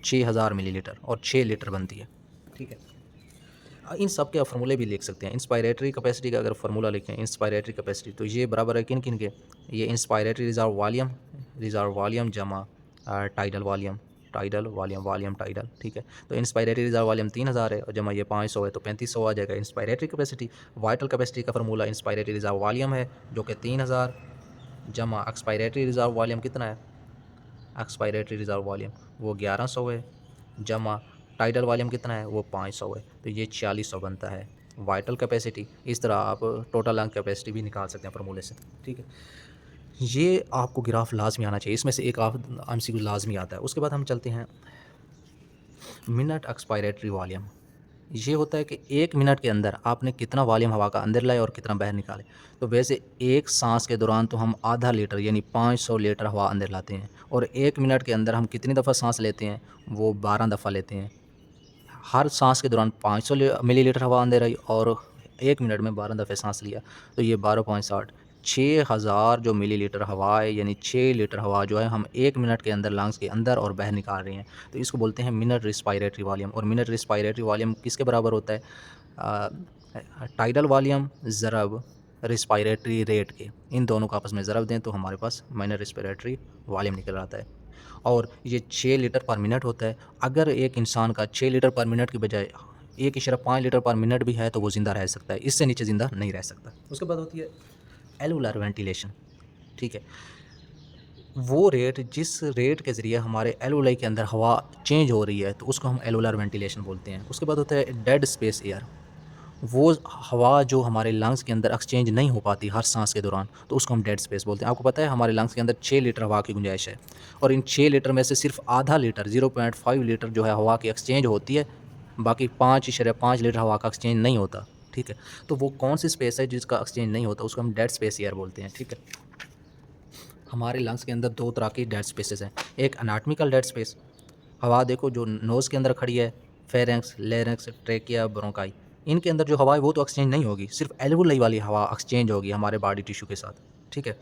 6000 मिलीलीटर और 6 लीटर बनती है, ठीक है। इन सब के आप फार्मूले भी लिख सकते हैं। इंस्पायरेटरी कैपेसिटी का अगर फार्मूला लिखें, इंस्पायरेटरी कैपेसिटी, तो ये बराबर है किन किन के, ये इंस्पायरेटरी रिजर्व वॉल्यूम जमा टाइडल वॉल्यूम, वॉल्यूम टाइडल, ठीक है। तो इंस्पायरेटरी रिजर्व वॉल्यूम 3000 है और जमा ये 500 है, तो 3500 आ जाएगा इंस्पायरेटरी कैपेसिटी। वाइटल कैपेसिटी का फार्मूला इंस्पायरेटरी रिजर्व वॉल्यूम है जो कि 3000 जमा एक्सपायरेटरी रिजर्व वॉल्यूम कितना है, एक्सपायरेटरी रिजर्व वॉल्यूम वो 1100 है, जमा टाइडल वॉल्यूम कितना है, वो 500 है, तो ये 4600 बनता है वाइटल कैपेसिटी। इस तरह आप टोटल लंग कैपेसिटी भी निकाल सकते हैं फार्मूले से, ठीक है। ये आपको ग्राफ लाजमी आना चाहिए, इसमें से एक आप MCQ लाजमी आता है। उसके बाद हम चलते हैं मिनट एक्सपायरेटरी वॉल्यूम। ये होता है कि 1 मिनट के अंदर आपने कितना वॉल्यूम हवा का अंदर लाए और कितना बाहर निकाले। तो वैसे एक सांस के दौरान तो हम आधा लीटर यानी 500 लीटर हवा अंदर लाते हैं, और 1 मिनट के अंदर हम कितनी दफ़ा सांस लेते हैं, वो 12 दफ़ा लेते हैं। हर सांस के दौरान 500 मिलीलीटर हवा अंदर आई और 1 मिनट में 12 दफ़े सांस लिया, तो ये 12.60, 6000 जो मिलीलीटर हवा है, यानी 6 लीटर हवा जो है हम 1 मिनट के अंदर लंग्स के अंदर और बाहर निकाल रहे हैं। तो इसको बोलते हैं मिनट रिस्पायरेटरी वॉल्यूम। और मिनट रिस्पायरेटरी वॉल्यूम किसके बराबर होता है, टाइडल वॉल्यूम ज़रब रिस्पायरेटरी रेट के, इन दोनों को आपस में ज़रब दें तो हमारे पास मिनट रिस्पायरेटरी वॉल्यूम निकल आता है। और ये 6 लीटर पर मिनट होता है। अगर एक इंसान का 6 लीटर पर मिनट की बजाय 1.5 लीटर पर मिनट भी है तो वो ज़िंदा रह सकता है, इससे नीचे ज़िंदा नहीं रह सकता। उसके बाद होती है एलुलर वेंटिलेशन, ठीक है। वो रेट जिस रेट के ज़रिए हमारे एलुलाई के अंदर हवा चेंज हो रही है तो उसको हम एलुलर वेंटिलेशन बोलते हैं। उसके बाद होता है डेड स्पेस एयर, वो हवा जो हमारे लंग्स के अंदर एक्सचेंज नहीं हो पाती हर सांस के दौरान, तो उसको हम डेड स्पेस बोलते हैं। आपको पता है हमारे लंग्स के अंदर 6 लीटर हवा की गुंजाइश है, और इन 6 लीटर में से सिर्फ आधा लीटर 0.5 लीटर जो है हवा की एक्सचेंज होती है, बाकी 5.5 लीटर हवा का एक्सचेंज नहीं होता, ठीक है। तो वो कौन सी स्पेस है जिसका एक्सचेंज नहीं होता, उसको हम डेड स्पेस एयर बोलते हैं, ठीक है। हमारे लंग्स के अंदर 2 तरह की डेड स्पेसेस हैं। एक एनाटॉमिकल डेड स्पेस, हवा देखो जो नोज़ के अंदर खड़ी है, फेरेंक्स, लेरेंक्स, ट्रेकिया, ब्रोंकाई, इनके अंदर जो हवा है वो तो एक्सचेंज नहीं होगी, सिर्फ एल्वुलाई वाली हवा एक्सचेंज होगी हमारे बॉडी टिश्यू के साथ, ठीक है।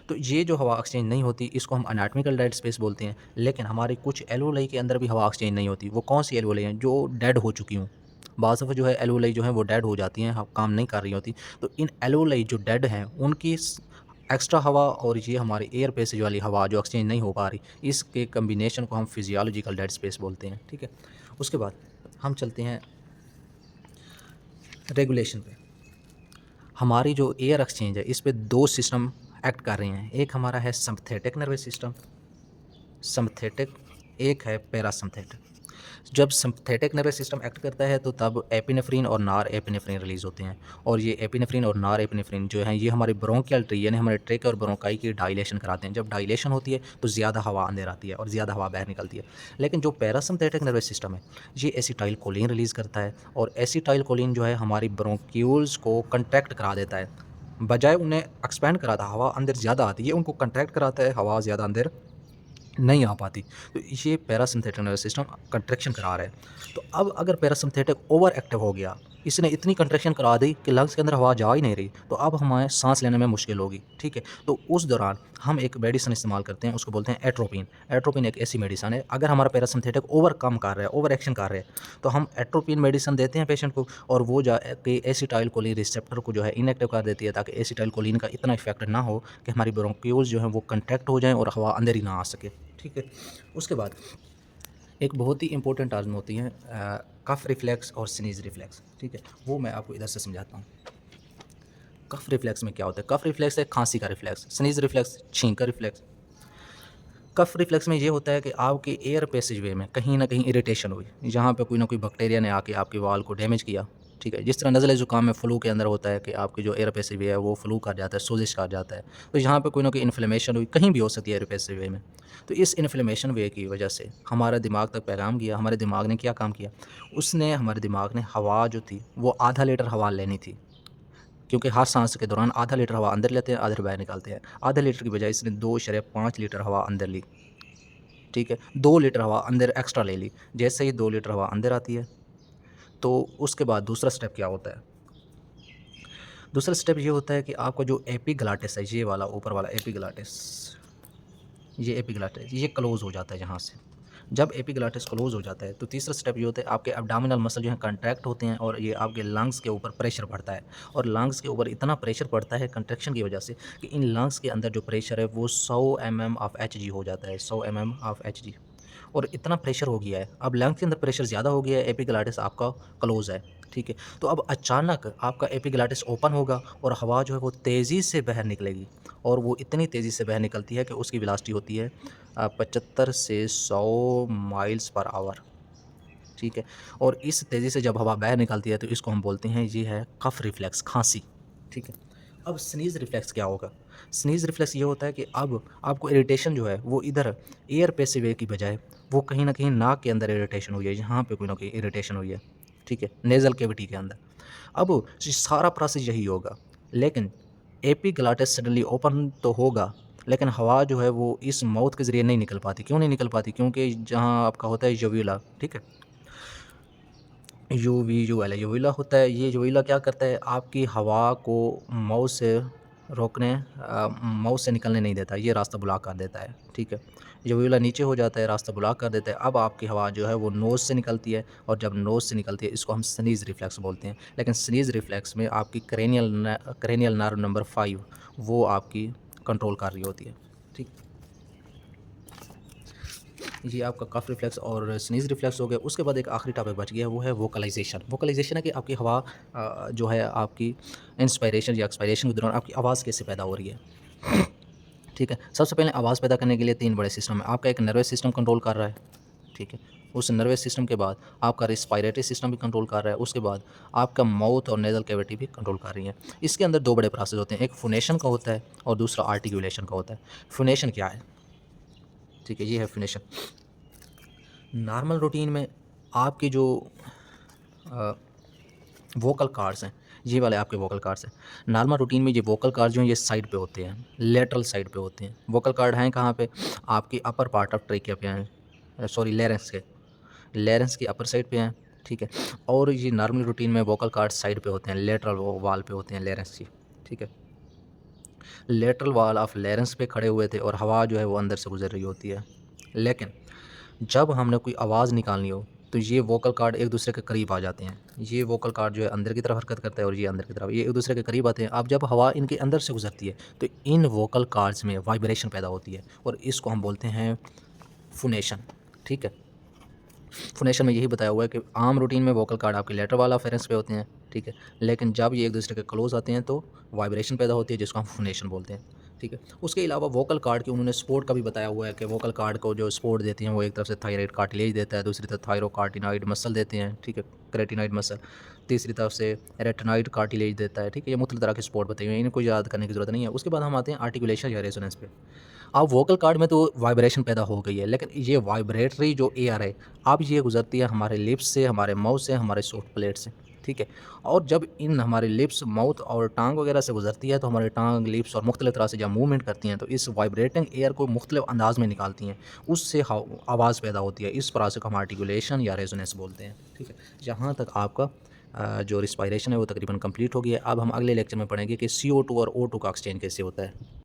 तो ये जो हवा एक्सचेंज नहीं होती इसको हम एनाटॉमिकल डेड स्पेस बोलते हैं। लेकिन हमारे कुछ एल्वुलाई के अंदर भी हवा एक्सचेंज नहीं होती। वो कौन सी एल्वुलाई हैं, जो डेड हो चुकी हूँ। बाज़ दफ़ा जो है एल्वुलाई जो है वो डेड हो जाती हैं, काम नहीं कर रही होती। तो इन एल्वुलाई जो डेड हैं उनकी एक्स्ट्रा हवा और ये हमारी एयर पैसेज वाली हवा जो एक्सचेंज नहीं हो पा रही, इसके कम्बिनेशन को हम फिजियोलॉजिकल डेड स्पेस बोलते हैं, ठीक है। उसके बाद हम चलते हैं रेगुलेशन पे। हमारी जो एयर एक्सचेंज है इस पे 2 सिस्टम एक्ट कर रहे हैं। एक हमारा है सिंपैथेटिक नर्वस सिस्टम, सिंपैथेटिक, एक है पैरासिम्पैथेटिक। जब सिंपैथेटिक नर्वस सिस्टम एक्ट करता है तो तब एपिनेफ्रिन और नॉर एपिनेफ्रिन रिलीज़ होते हैं, और ये एपिनेफ्रिन और नॉर एपिनेफ्रिन जो हैं ये हमारे ब्रोंकियल ट्री यानी हमारे ट्रेक और ब्रोंकाई की डायलेशन कराते हैं। जब डायलेशन होती है तो ज़्यादा हवा अंदर आती है और ज़्यादा हवा बाहर निकलती है। लेकिन जो पैरासिम्पैथेटिक नर्वस सिस्टम है ये एसिटाइलकोलिन रिलीज़ करता है, और एसिटाइलकोलिन जो है हमारी ब्रोंक्यूल्स को कंट्रैक्ट करा देता है, बजाय उन्हें एक्सपैंड कराता, हवा अंदर ज़्यादा आती है, उनको कंट्रैक्ट कराता है, हवा ज़्यादा अंदर नहीं आ पाती। तो ये पैरासिम्पैथेटिक नर्वस सिस्टम कंट्रैक्शन करा रहा है। तो अब अगर पैरासिम्पैथेटिक ओवर एक्टिव हो गया, इसने इतनी कंट्रैक्शन करा दी कि लंग्स के अंदर हवा जा ही नहीं रही, तो अब हमें सांस लेने में मुश्किल होगी, ठीक है। तो उस दौरान हम एक मेडिसिन इस्तेमाल करते हैं, उसको बोलते हैं एट्रोपिन। एट्रोपिन एक ऐसी मेडिसिन है, अगर हमारा पैरासिम्पैथेटिक ओवर कम कर रहा है, ओवर एक्शन कर रहा है, तो हम एट्रोपिन मेडिसिन देते हैं पेशेंट को, और वो जा के एसिटाइलकोलिन रिसेप्टर को जो है इनएक्टिव कर देती है, ताकि एसिटाइलकोलिन का इतना इफेक्ट ना हो कि हमारी ब्रोंक्यूल्स जो है वो कंट्रैक्ट हो जाएँ और हवा अंदर ही ना आ सके, ठीक है। उसके बाद एक बहुत ही इंपॉर्टेंट टर्म होती है कफ रिफ्लेक्स और स्नीज रिफ्लेक्स, ठीक है। वो मैं आपको इधर से समझाता हूँ। कफ रिफ्लेक्स में क्या होता है, कफ रिफ्लेक्स है खांसी का रिफ्लेक्स, स्नीज रिफ्लेक्स छींक का रिफ्लेक्स। कफ रिफ्लेक्स में ये होता है कि आपके एयर पैसेज वे में कहीं ना कहीं इरिटेशन हुई, जहाँ पे कोई ना कोई बैक्टीरिया ने आके आपके वाल को डैमेज किया, ठीक है। जिस तरह नज़ले ज़ुकाम में फ्लू के अंदर होता है कि आपकी जो एयर पैसेज वे है वो फ्लू कर जाता है, सोजिश कर जाता है, तो यहाँ पे कोई ना कोई इन्फ्लेमेशन हुई, कहीं भी हो सकती है एयर पैसेज वे में। तो इस इन्फ्लेमेशन वे की वजह से हमारा दिमाग तक पैगाम गया। हमारे दिमाग ने क्या काम किया, उसने हमारे दिमाग ने हवा जो थी वो आधा लीटर हवा लेनी थी, क्योंकि हर सांस के दौरान आधा लीटर हवा अंदर लेते हैं, आधा लीटर बाहर निकालते हैं। आधा लीटर की बजाय इसने 2.5 लीटर हवा अंदर ली, ठीक है, 2 लीटर हवा अंदर एक्स्ट्रा ले ली। जैसे ही 2 लीटर हवा अंदर आती है तो उसके बाद दूसरा स्टेप क्या होता है? दूसरा स्टेप ये होता है कि आपका जो एपिग्लाटिस है, ये वाला ऊपर वाला एपिग्लाटिस, ये क्लोज़ हो जाता है यहाँ से। जब एपिग्लाटिस क्लोज़ हो जाता है तो तीसरा स्टेप ये होता है, आपके एब्डोमिनल मसल जो है कंट्रैक्ट होते हैं और ये आपके लंग्स के ऊपर प्रेशर पड़ता है। और लंग्स के ऊपर इतना प्रेशर पड़ता है कंट्रैक्शन की वजह से कि इन लंग्स के अंदर जो प्रेशर है वो 100 mm ऑफ Hg हो जाता है, 100 mm ऑफ Hg। और इतना प्रेशर हो गया है, अब लंग्स के अंदर प्रेशर ज़्यादा हो गया है, एपिग्लाटिस आपका क्लोज़ है, ठीक है। तो अब अचानक आपका एपिग्लाटिस ओपन होगा और हवा जो है वो तेज़ी से बाहर निकलेगी, और वो इतनी तेज़ी से बाहर निकलती है कि उसकी वेलोसिटी होती है 75 से 100 माइल्स पर आवर, ठीक है। और इस तेज़ी से जब हवा बाहर निकलती है तो इसको हम बोलते हैं, ये है कफ रिफ्लेक्स, खांसी, ठीक है। अब स्नीज़ रिफ्लेक्स क्या होगा? स्नीज़ रिफ्लेक्स ये होता है कि अब आपको इरिटेशन जो है वो इधर एयर पैसिव वे की बजाय वो कहीं न कहीं नाक के अंदर इरिटेशन हुई है, यहाँ पे कोई ना कोई इरिटेशन हुई है, ठीक है, नेज़ल कैविटी के अंदर। अब ये सारा प्रोसेस यही होगा, लेकिन एपिग्लाटिस सडनली ओपन तो होगा, लेकिन हवा जो है वो इस माउथ के ज़रिए नहीं निकल पाती। क्यों नहीं निकल पाती? क्योंकि जहाँ आपका होता है यूवुला, ठीक है, यूवुला होता है। ये यूवुला क्या करता है, आपकी हवा को माउथ से निकलने नहीं देता, ये रास्ता ब्लॉक कर देता है, ठीक है। यूवुला नीचे हो जाता है, रास्ता ब्लॉक कर देता है। अब आपकी हवा जो है वो नोज़ से निकलती है, और जब नोज़ से निकलती है इसको हम स्नीज़ रिफ्लेक्स बोलते हैं। लेकिन स्नीज़ रिफ्लेक्स में आपकी क्रेनियल नर्व नंबर 5 वो आपकी कंट्रोल कर रही होती है, ठीक। ये आपका कफ रिफ्लेक्स और स्नीज़ रिफ्लेक्स हो गया। उसके बाद एक आखिरी टॉपिक बच गया, वो है वोकलाइजेशन। वोकलाइजेशन है कि आपकी हवा जो है आपकी इंस्पायरेशन या एक्सपायरेशन के दौरान आपकी आवाज़ कैसे पैदा हो रही है, ठीक है। सबसे पहले आवाज़ पैदा करने के लिए 3 बड़े सिस्टम हैं। आपका एक नर्वस सिस्टम कंट्रोल कर रहा है, ठीक है। उस नर्वस सिस्टम के बाद आपका रिस्पायरेटरी सिस्टम भी कंट्रोल कर रहा है। उसके बाद आपका माउथ और नेज़ल कैविटी भी कंट्रोल कर रही है। इसके अंदर 2 बड़े प्रोसेस होते हैं, एक फोनेशन का होता है और दूसरा आर्टिकुलेशन का होता है। फोनेशन क्या है? ठीक है, ये है फोनेशन। नॉर्मल रूटीन में आपके जो वोकल कॉर्ड्स हैं, ये वाले आपके वोकल कॉर्ड्स हैं। नॉर्मल रूटीन में ये वोकल कॉर्ड जो हैं ये साइड पे होते हैं, लेटरल साइड पे होते हैं। वोकल कॉर्ड हैं कहाँ पे? आपकी अपर पार्ट ऑफ ट्रेकिया पे हैं, सॉरी लेरेंस की अपर साइड पे हैं, ठीक है। और ये नॉर्मल रूटीन में वोकल कॉर्ड साइड पे होते हैं, लेटरल वाल पे होते हैं लेरेंस की, ठीक है। लेटरल वाल ऑफ लेरेंस पे खड़े हुए थे और हवा जो है वो अंदर से गुजर रही होती है। लेकिन जब हमने कोई आवाज़ निकालनी हो तो ये वोकल कॉर्ड एक दूसरे के करीब आ जाते हैं। ये वोकल कॉर्ड जो है अंदर की तरफ हरकत करता है और ये अंदर की तरफ, ये एक दूसरे के करीब आते हैं। अब जब हवा इनके अंदर से गुजरती है तो इन वोकल कॉर्ड्स में वाइब्रेशन पैदा होती है और इसको हम बोलते हैं फोनेशन, ठीक है। फोनेशन में यही बताया हुआ है कि आम रूटीन में वोकल कॉर्ड आपके लेटर वाला फेरेंस पे होते हैं, ठीक है। लेकिन जब ये एक दूसरे के क्लोज आते हैं तो वाइब्रेशन पैदा होती है, जिसको हम फोनेशन बोलते हैं, ठीक है। उसके अलावा वोकल कॉर्ड के उन्होंने सपोर्ट का भी बताया हुआ है कि वोकल कॉर्ड को जो सपोर्ट देती हैं वो एक तरफ से थायराइड कार्टिलेज देता है, दूसरी तरफ थायरोकार्टिनॉइड मसल देते हैं, ठीक है, क्रेटिनॉइड मसल, तीसरी तरफ से रेटिनॉइड कार्टिलेज देता है, ठीक है। ये मुख्तलिफ तरह के सपोर्ट बताए हुए हैं, इनको याद करने की ज़रूरत नहीं है। उसके बाद हम आते हैं आर्टिकुलेशन या रेजोनेंस पे। अब वोकल कॉर्ड में तो वाइब्रेशन पैदा हो गई है, लेकिन ये वाइब्रेटरी जो एयर है अब ये गुजरती है हमारे लिप्स से, हमारे माउथ से, हमारे सॉफ्ट प्लेट से, ठीक है। और जब इन हमारे लिप्स, माउथ और टांग वगैरह से गुजरती है तो हमारे टांग, लिप्स और मुख्तलिफ तरह से जब मूवमेंट करती हैं तो इस वाइब्रेटिंग एयर को मुख्तलिफ अंदाज में निकालती हैं, उससे आवाज़ पैदा होती है। इस प्रोसेस को हम आर्टिकुलेशन या रेजोनेंस बोलते हैं, ठीक है। यहाँ तक आपका जो रिस्पायरेशन है वो तकरीबन कंप्लीट हो गया है। अब हम अगले लेक्चर में पढ़ेंगे कि CO2 और O2 का एक्सचेंज कैसे होता है।